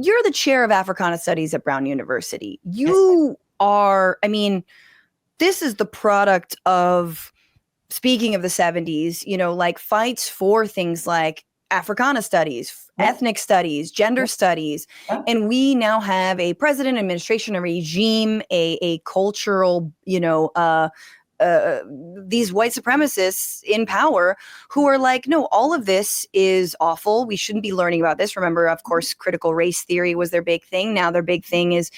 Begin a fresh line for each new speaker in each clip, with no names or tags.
you're the chair of Africana Studies at Brown University. You are, I mean, this is the product of, speaking of the 70s, you know, like fights for things like Africana studies, ethnic studies, gender studies. And we now have a president, administration, a regime, a cultural, you know, these white supremacists in power who are like, no, all of this is awful. We shouldn't be learning about this. Remember, of course, critical race theory was their big thing. Now their big thing is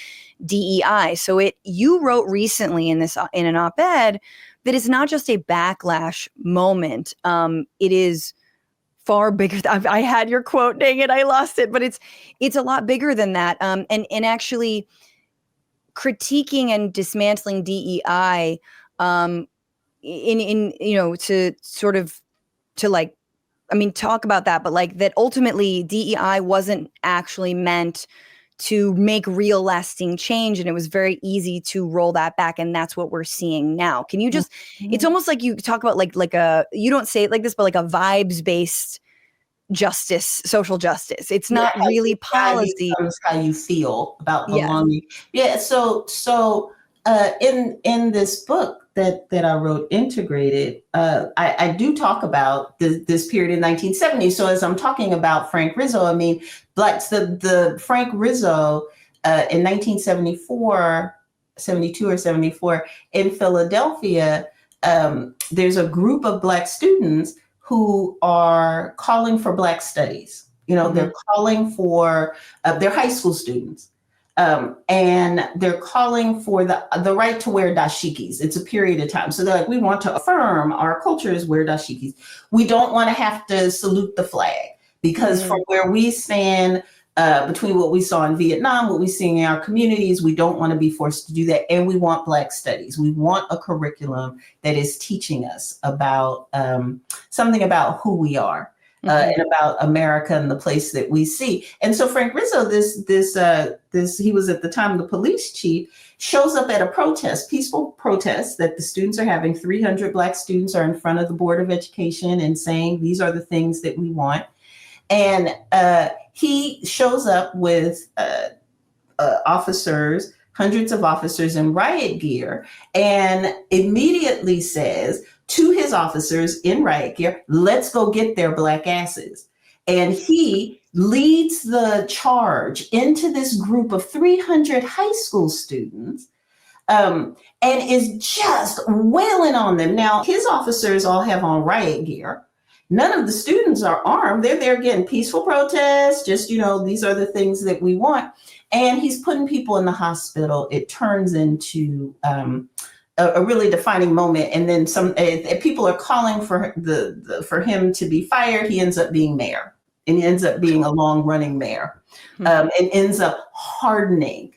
DEI. So you wrote recently in an op-ed that it's not just a backlash moment. It is far bigger. I had your quote, dang it, I lost it, but it's a lot bigger than that. And actually critiquing and dismantling DEI in you know, to sort of, to like, I mean, talk about that, but like that ultimately DEI wasn't actually meant to make real lasting change. And it was very easy to roll that back. And that's what we're seeing now. Can you just, it's almost like you talk about like a, you don't say it like this, but like a vibes based justice, social justice. It's not really policy.
How you feel about belonging. Yeah. So in this book that I wrote, Integrated, I do talk about this period in 1970. So as I'm talking about Frank Rizzo, I mean, the Frank Rizzo in 1974, 72 or 74 in Philadelphia, there's a group of Black students who are calling for Black studies. You know, they're calling for, they're high school students. And they're calling for the right to wear dashikis. It's a period of time. So they're like, we want to affirm our cultures, wear dashikis. We don't want to have to salute the flag, because from where we stand, between what we saw in Vietnam, what we see in our communities, we don't want to be forced to do that. And we want Black studies. We want a curriculum that is teaching us about something about who we are. And about America and the place that we see. And so Frank Rizzo, this he was at the time the police chief, shows up at a protest, peaceful protest that the students are having. 300 Black students are in front of the Board of Education and saying, these are the things that we want. And he shows up with officers, hundreds of officers in riot gear, and immediately says to his officers in riot gear, let's go get their Black asses. And he leads the charge into this group of 300 high school students and is just wailing on them. Now, his officers all have on riot gear. None of the students are armed. They're there getting peaceful protests, just, you know, these are the things that we want. And he's putting people in the hospital. It turns into a really defining moment. And then some people are calling for for him to be fired. He ends up being mayor, and he ends up being a long running mayor, and ends up hardening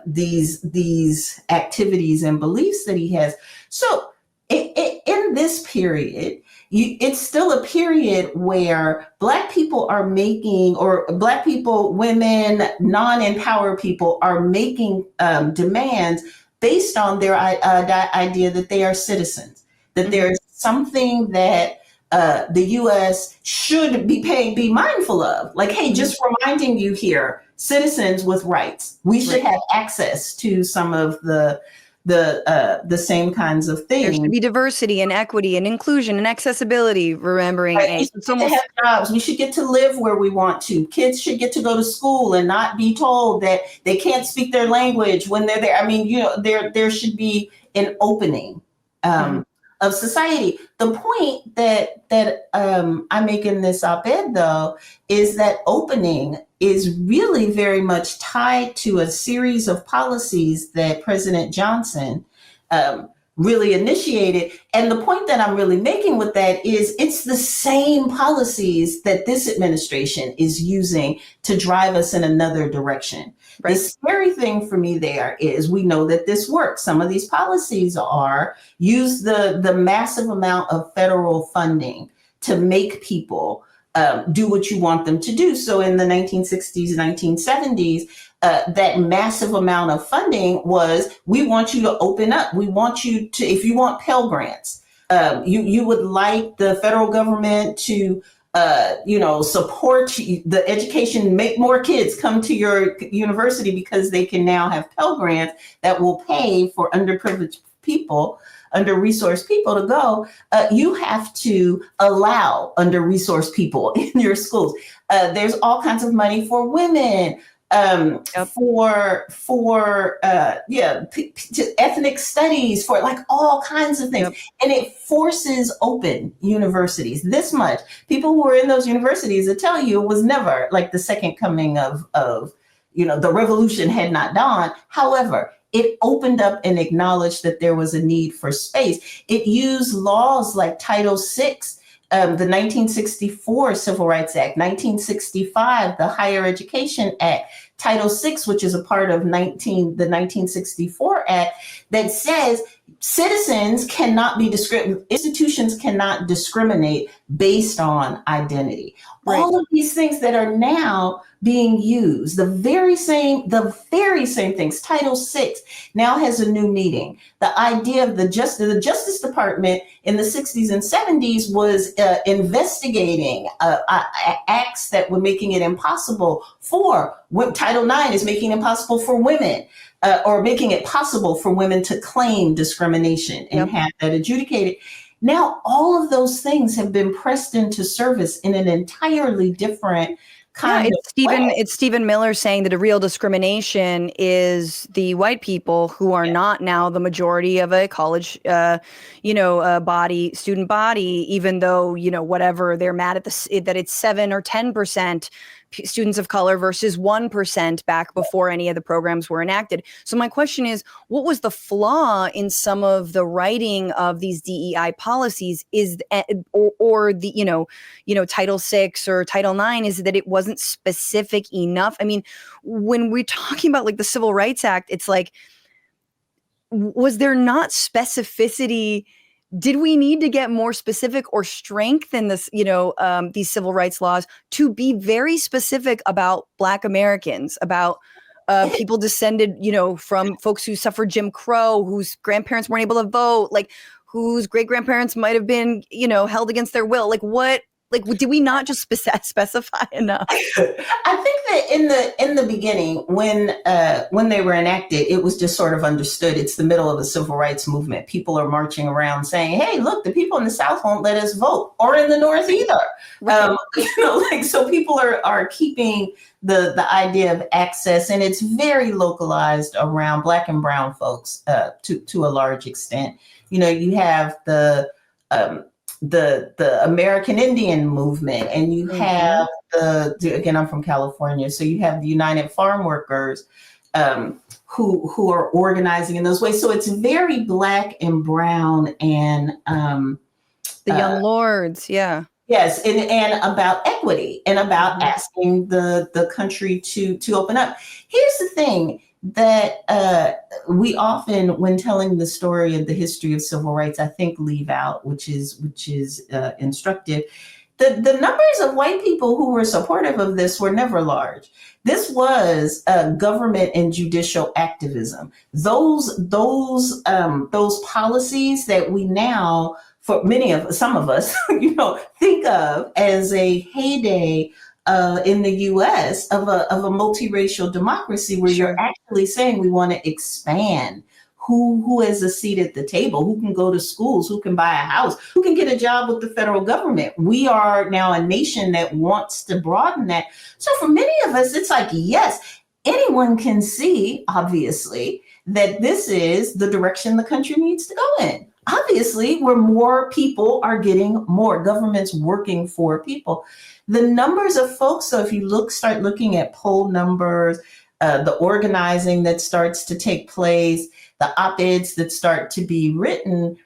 these activities and beliefs that he has. So in this period, it's still a period where Black people are making, or Black people, women, non-empowered people are making demands based on their idea that they are citizens, that there's something that the U.S. should be mindful of. Like, hey, just reminding you here, citizens with rights. We should have access to some of the same kinds of things.
There should be diversity and equity and inclusion and accessibility, remembering
it's almost have jobs. We should get to live where we want to. Kids should get to go to school and not be told that they can't speak their language when they're there. I mean, you know, there should be an opening of society. The point that I make in this op-ed, though, is that opening is really very much tied to a series of policies that President Johnson really initiated. And the point that I'm really making with that is it's the same policies that this administration is using to drive us in another direction. The scary thing for me there is we know that this works. Some of these policies use the massive amount of federal funding to make people do what you want them to do. So in the 1960s, 1970s, that massive amount of funding was, we want you to open up. We want you to, if you want Pell Grants, you would like the federal government to support the education, make more kids come to your university because they can now have Pell Grants that will pay for underprivileged people, under-resourced people to go. You have to allow under-resourced people in your schools. There's all kinds of money for women,
Yep.
for ethnic studies, for like all kinds of things. Yep. And it forces open universities this much. People who are in those universities that tell you it was never like the second coming of the revolution had not dawned. However, it opened up and acknowledged that there was a need for space. It used laws like Title VI, the 1964 Civil Rights Act, 1965, the Higher Education Act, Title VI, which is a part of the 1964 Act, that says citizens cannot be institutions cannot discriminate based on identity. Right. All of these things that are now being used, the very same things. Title VI now has a new meaning. The idea of the Justice Department in the 60s and 70s was investigating acts that were making it impossible for Title IX is making it impossible for women, or making it possible for women to claim discrimination and have that adjudicated. Now, all of those things have been pressed into service in an entirely different kind of way.
It's Stephen Miller saying that a real discrimination is the white people who are not now the majority of a college, student body, even though, whatever, they're mad at that it's 7 or 10% students of color versus 1% back before any of the programs were enacted. So my question is, what was the flaw in some of the writing of these DEI policies? Or the Title VI or Title IX, is that it wasn't specific enough? I mean, when we're talking about like the Civil Rights Act, it's like, was there not specificity? Did we need to get more specific or strengthen this, these civil rights laws to be very specific about Black Americans, about people descended, from folks who suffered Jim Crow, whose grandparents weren't able to vote, like whose great grandparents might have been, held against their will? Like what? Like, did we not just specify enough?
I think that in the beginning, when they were enacted, it was just sort of understood. It's the middle of the civil rights movement. People are marching around saying, "Hey, look, the people in the South won't let us vote, or in the North either." Right. So people are keeping the idea of access, and it's very localized around Black and brown folks to a large extent. You have the American Indian movement, and you have again, I'm from California, so you have the United Farm Workers who are organizing in those ways. So it's very Black and brown, and
the Young Lords, yeah.
Yes, and about equity and about asking the country to open up. Here's the thing that we often, when telling the story of the history of civil rights, I think leave out, which is instructive. The numbers of white people who were supportive of this were never large. This was government and judicial activism. Those policies that we now, for some of us, think of as a heyday in the U.S. of a multiracial democracy, where you're actually saying we want to expand who has a seat at the table, who can go to schools, who can buy a house, who can get a job with the federal government. We are now a nation that wants to broaden that. So for many of us, it's like, yes, anyone can see, obviously, that this is the direction the country needs to go in. Obviously, where more people are getting more, governments working for people. The numbers of folks, so if you start looking at poll numbers, the organizing that starts to take place, the op-eds that start to be written,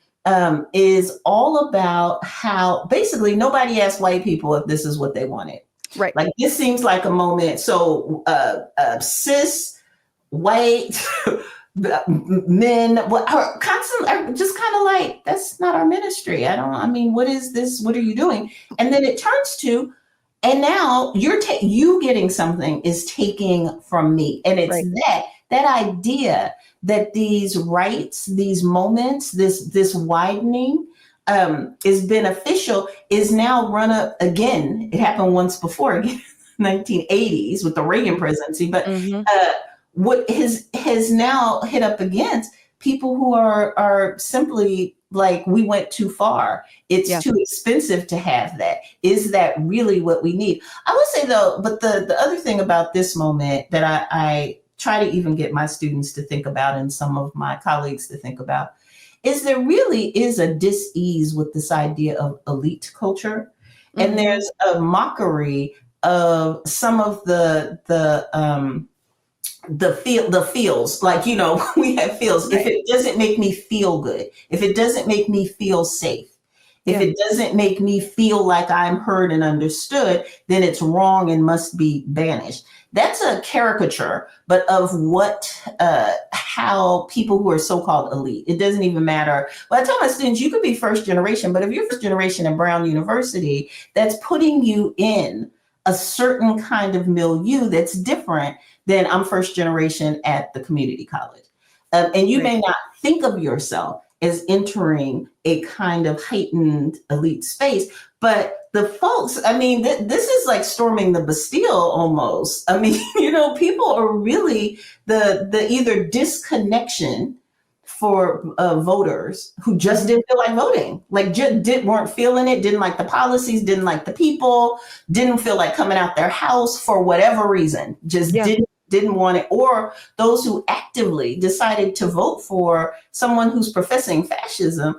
is all about how basically nobody asked white people if this is what they wanted.
Right.
Like, this seems like a moment. So cis, white, men are constantly just kind of like, that's not our ministry. What is this? What are you doing? And then it turns to, and now you getting something is taking from me. And it's that idea that these rights, these moments, this widening is beneficial is now run up again. It happened once before, again, 1980s with the Reagan presidency, but what has now hit up against people who are simply like, we went too far. It's too expensive to have that. Is that really what we need? I would say though, but the other thing about this moment that I try to even get my students to think about, and some of my colleagues to think about, is there really is a dis-ease with this idea of elite culture. And there's a mockery of some of the feels, like, you know, we have feels. Right. If it doesn't make me feel good, if it doesn't make me feel safe, if it doesn't make me feel like I'm heard and understood, then it's wrong and must be banished. That's a caricature, but of how people who are so-called elite, it doesn't even matter. Well, I tell my students, you could be first generation, but if you're first generation in Brown University, that's putting you in a certain kind of milieu that's different than I'm first generation at the community college. And you may not think of yourself as entering a kind of heightened elite space, but the folks, I mean, this is like storming the Bastille almost. I mean, you know, people are really the either disconnection for voters who just didn't feel like voting, like just weren't feeling it, didn't like the policies, didn't like the people, didn't feel like coming out their house for whatever reason, just didn't want it, or those who actively decided to vote for someone who's professing fascism.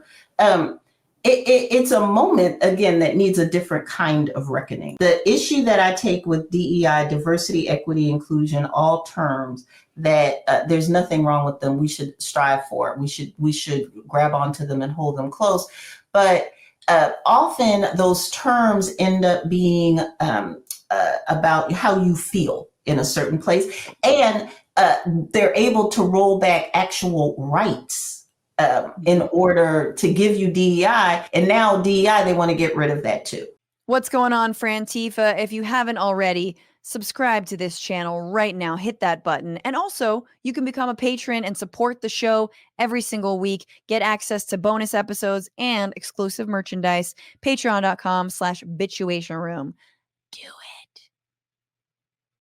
It's a moment, again, that needs a different kind of reckoning. The issue that I take with DEI, diversity, equity, inclusion, all terms that there's nothing wrong with them. We should strive for it. We should grab onto them and hold them close. But often those terms end up being about how you feel in a certain place, and they're able to roll back actual rights in order to give you DEI. And now DEI, they want to get rid of that too.
What's going on, Frantifa? If you haven't already, subscribe to this channel right now. Hit that button. And also, you can become a patron and support the show every single week. Get access to bonus episodes and exclusive merchandise. Patreon.com/Bitchuation Room. Do